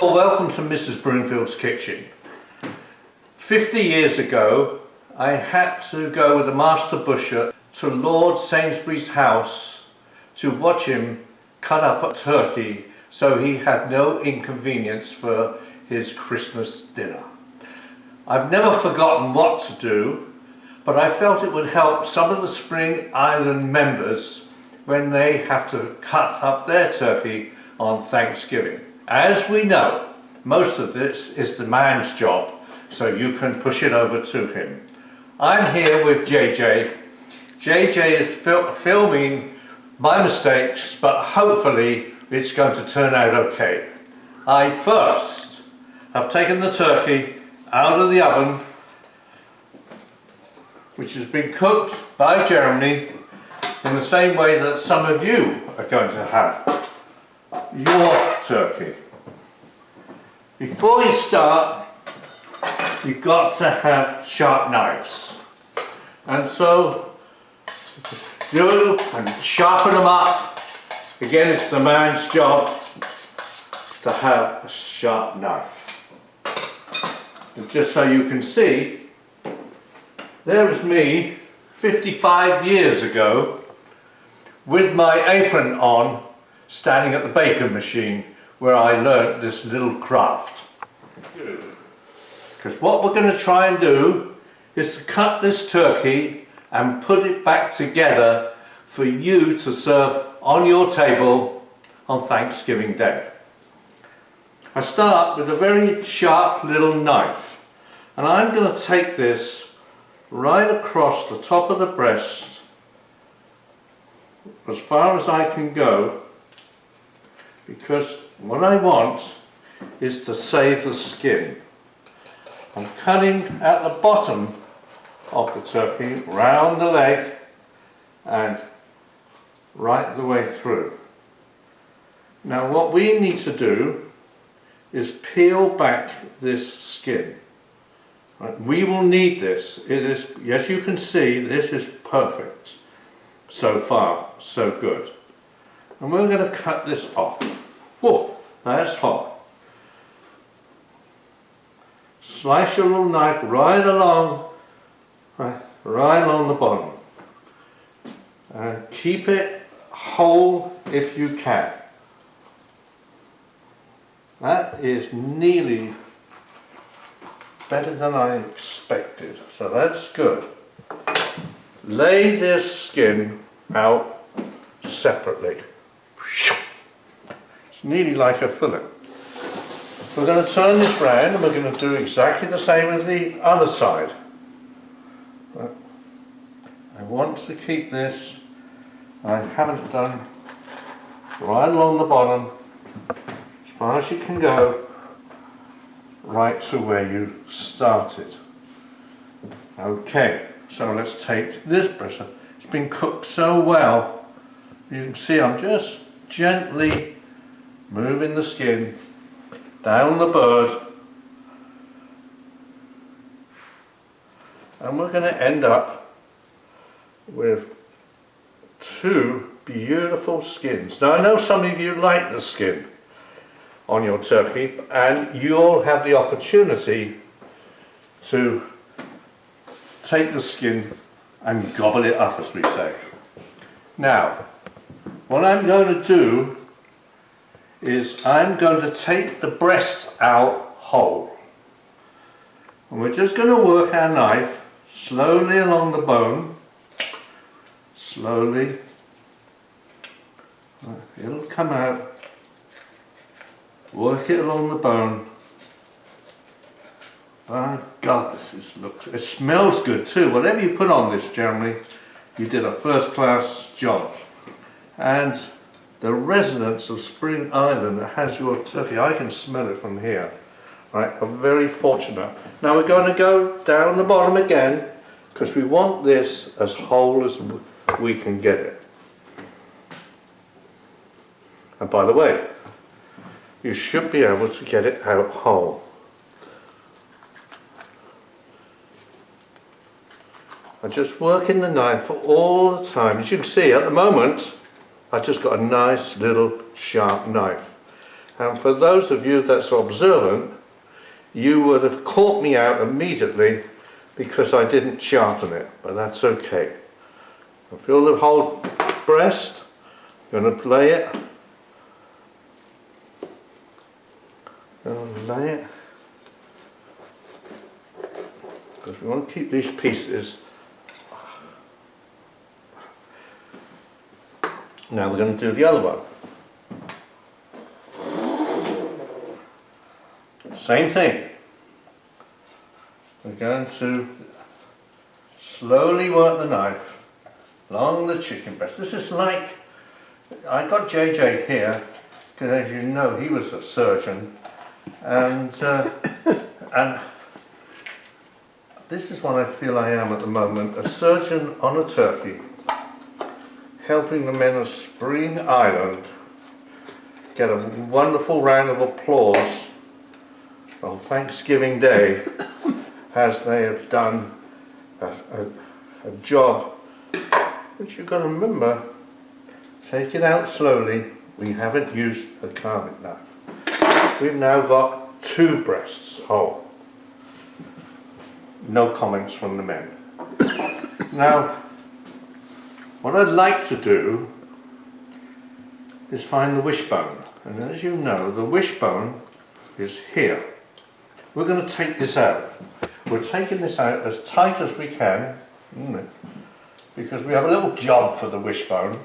Well, welcome to Mrs. Broomfield's kitchen. 50 years ago, I had to go with the master butcher to Lord Sainsbury's house to watch him cut up a turkey so he had no inconvenience for his Christmas dinner. I've never forgotten what to do, but I felt it would help some of the Spring Island members when they have to cut up their turkey on Thanksgiving. As we know, most of this is the man's job, so you can push it over to him. I'm here with JJ. JJ is filming my mistakes, but hopefully it's going to turn out okay. I first have taken the turkey out of the oven, which has been cooked by Jeremy in the same way that some of you are going to have your turkey. Before you start, you've got to have sharp knives, and so do and sharpen them up. Again, it's the man's job to have a sharp knife. And just so you can see, there is me 55 years ago with my apron on, standing at the bacon machine where I learnt this little craft. Because what we're going to try and do is to cut this turkey and put it back together for you to serve on your table on Thanksgiving Day. I start with a very sharp little knife, and I'm going to take this right across the top of the breast as far as I can go, because what I want is to save the skin. I'm cutting at the bottom of the turkey, round the leg and right the way through. Now what we need to do is peel back this skin. Right, we will need this. It is, as you can see, this is perfect. So far, so good. And we're going to cut this off. Whoa, that's hot. Slice your little knife right along the bottom. And keep it whole if you can. That is nearly better than I expected, so that's good. Lay this skin out separately. It's nearly like a fillet. We're going to turn this round and we're going to do exactly the same with the other side. But I want to keep this, I haven't done, right along the bottom, as far as you can go, right to where you started. Okay, so let's take this breast. It's been cooked so well, you can see I'm just gently moving the skin down the bird, and we're going to end up with two beautiful skins. Now I know some of you like the skin on your turkey, and you'll have the opportunity to take the skin and gobble it up, as we say. Now what I'm going to do is I'm going to take the breast out whole, and we're just going to work our knife slowly along the bone, slowly. It'll come out, work it along the bone. My God, it smells good too. Whatever you put on this, Jeremy, you did a first-class job. And the residents of Spring Island that has your turkey, I can smell it from here. Right, I'm very fortunate. Now we're going to go down the bottom again, because we want this as whole as we can get it. And by the way, you should be able to get it out whole. I'm just working the knife all the time. As you can see, at the moment, I've just got a nice little sharp knife. And for those of you that's observant, you would have caught me out immediately because I didn't sharpen it, but that's okay. I feel the whole breast, I'm going to lay it, because we want to keep these pieces. Now we're going to do the other one. Same thing. We're going to slowly work the knife along the chicken breast. This is like, I got JJ here, because as you know, he was a surgeon, and this is what I feel I am at the moment, a surgeon on a turkey, helping the men of Spring Island get a wonderful round of applause on Thanksgiving Day, as they have done a job which you've got to remember, take it out slowly. We haven't used a carving knife. We've now got 2 breasts whole. No comments from the men. Now, what I'd like to do is find the wishbone, and as you know, the wishbone is here. We're going to take this out. We're taking this out as tight as we can, because we have a little job for the wishbone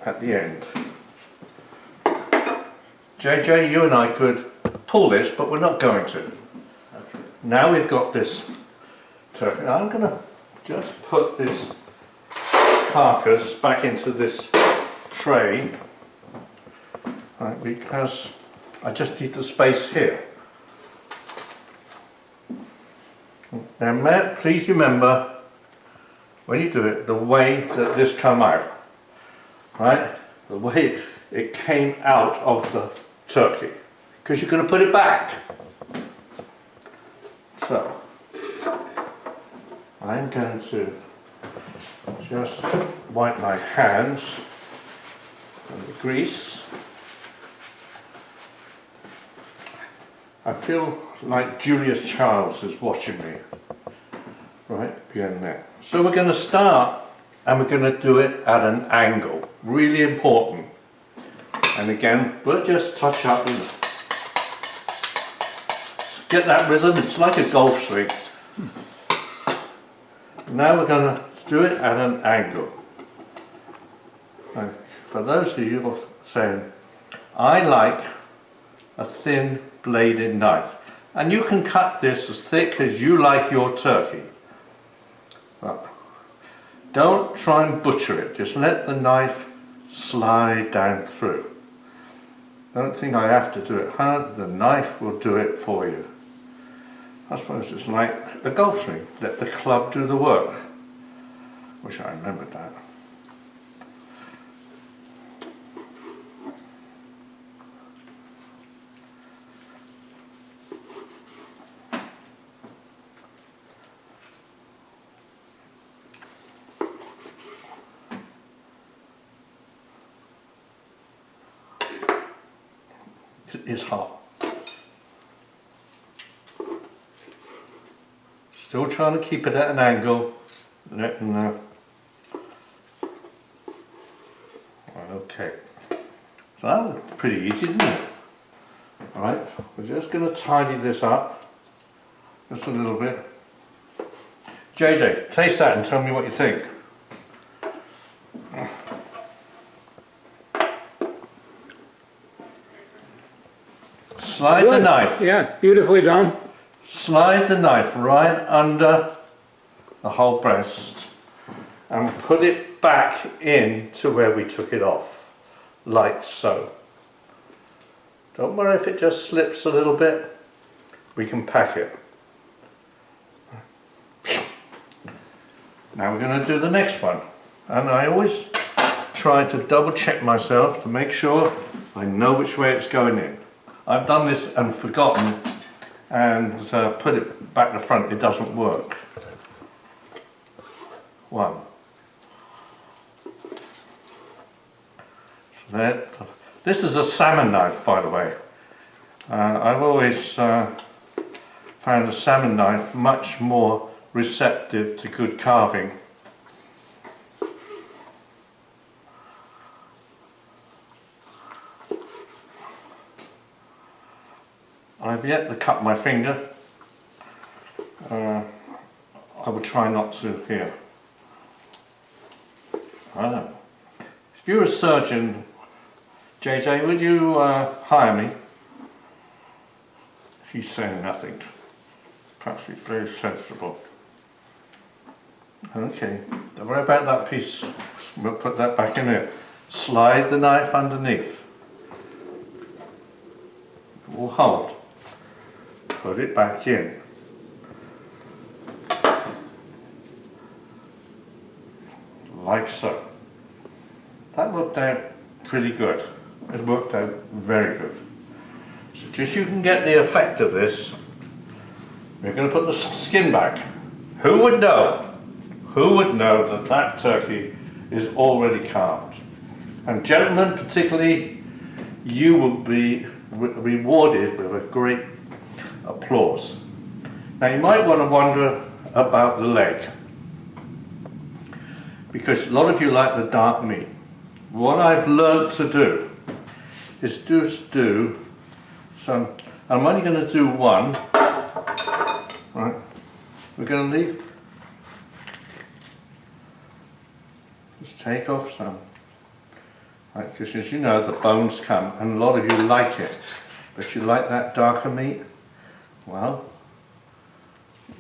at the end. JJ, you and I could pull this, but we're not going to. Okay. Now we've got this turkey. I'm going to just put this carcass back into this tray, right, because I just need the space here. Now Matt, please remember when you do it, the way that this come out, right? The way it came out of the turkey, because you're going to put it back. So I'm going to just wipe my hands and the grease. I feel like Julia Childs is watching me right behind there. So we're going to start, and we're going to do it at an angle, really important. And again, we'll just touch up and get that rhythm. It's like a golf swing. Now we're going to do it at an angle. Now, for those of you who are saying, I like a thin bladed knife, and you can cut this as thick as you like your turkey, but don't try and butcher it. Just let the knife slide down through. Don't think I have to do it hard. The knife will do it for you. I suppose it's like a golf swing. Let the club do the work. Wish I remembered that. It is hot. Still trying to keep it at an angle. Okay. So that's pretty easy, isn't it? Alright, we're just going to tidy this up just a little bit. JJ, taste that and tell me what you think. Slide the knife. Yeah, beautifully done. Slide the knife right under the whole breast and put it back in to where we took it off, like so. Don't worry if it just slips a little bit, we can pack it. Now we're going to do the next one, and I always try to double check myself to make sure I know which way it's going in. I've done this and forgotten and put it back to front, it doesn't work. One. This is a salmon knife, by the way. I've always found a salmon knife much more receptive to good carving. I've yet to cut my finger. I would try not to here. I don't know. If you're a surgeon, JJ, would you hire me? He's saying nothing. Perhaps he's very sensible. Okay, don't worry about that piece. We'll put that back in there. Slide the knife underneath. It will hold. Put it back in. Like so. That worked out pretty good. It worked out very good. So just so you can get the effect of this, we're going to put the skin back. Who would know? Who would know that that turkey is already carved? And gentlemen, particularly, you will be rewarded with a great applause. Now you might want to wonder about the leg, because a lot of you like the dark meat. What I've learned to do is just do some, I'm only going to do one, right? We're going to leave, just take off some, right? Because as you know, the bones come, and a lot of you like it, but you like that darker meat, well,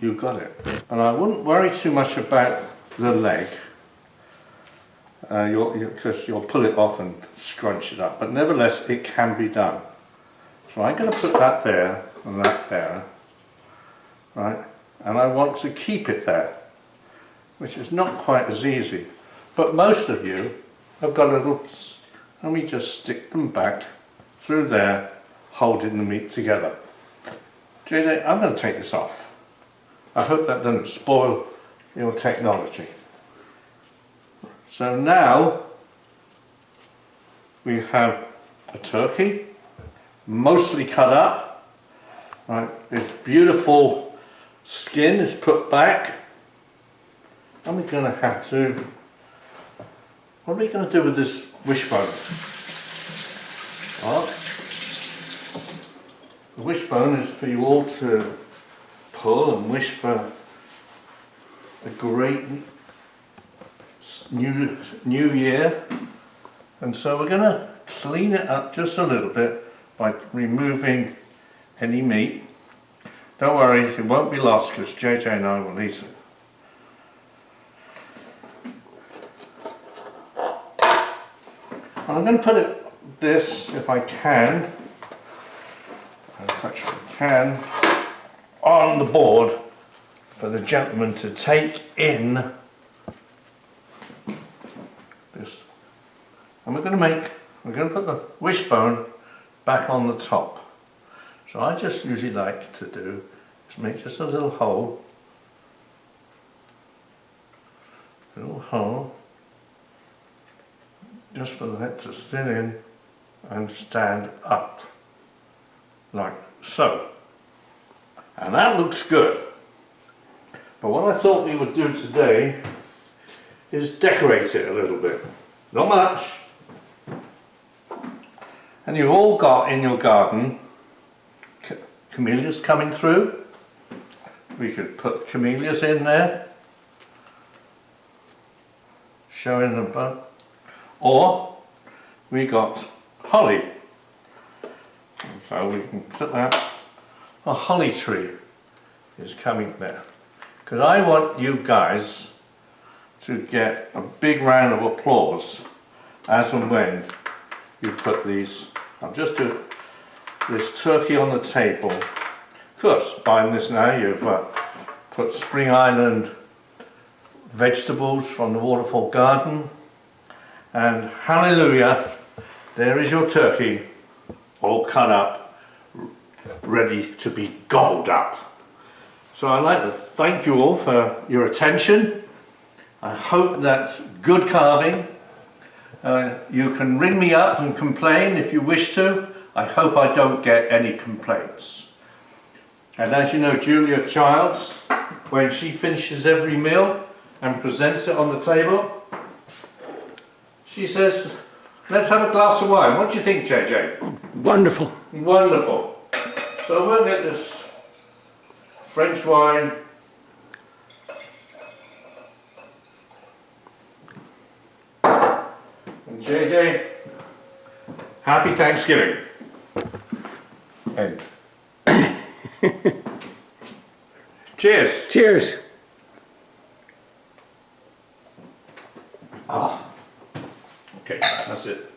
you got it. And I wouldn't worry too much about the leg, because you'll pull it off and scrunch it up, but nevertheless it can be done. So I'm going to put that there and that there, right, and I want to keep it there, which is not quite as easy, but most of you have got little, and we just stick them back through there, holding the meat together. JJ, I'm going to take this off. I hope that doesn't spoil your technology. So now we have a turkey, mostly cut up, right? Its beautiful skin is put back, and we're going to have to, what are we going to do with this wishbone? Well, the wishbone is for you all to pull and wish for a great new year, and so we're going to clean it up just a little bit by removing any meat. Don't worry, it won't be lost because JJ and I will eat it. I'm going to put this, if I can, on the board for the gentleman to take in this. And we're going to put the wishbone back on the top. So I just usually like to do is make just a little hole, just for that to sit in and stand up, like so. And that looks good. But what I thought we would do today is decorate it a little bit. Not much. And you've all got in your garden camellias coming through. We could put camellias in there, showing them above. Or we got holly. So we can put that, a holly tree is coming there. Because I want you guys to get a big round of applause as and when you put these. I'll just do this turkey on the table. Of course, buying this now, you've put Spring Island vegetables from the Waterfall Garden, and hallelujah, there is your turkey all cut up, ready to be gobbled up. So I'd like to thank you all for your attention. I hope that's good carving, You can ring me up and complain if you wish to. I hope I don't get any complaints. And as you know, Julia Childs, when she finishes every meal and presents it on the table, she says, let's have a glass of wine. What do you think, JJ? Wonderful. Wonderful. So we'll get this French wine. And JJ, happy Thanksgiving. And cheers. Cheers. Ah. Okay, that's it.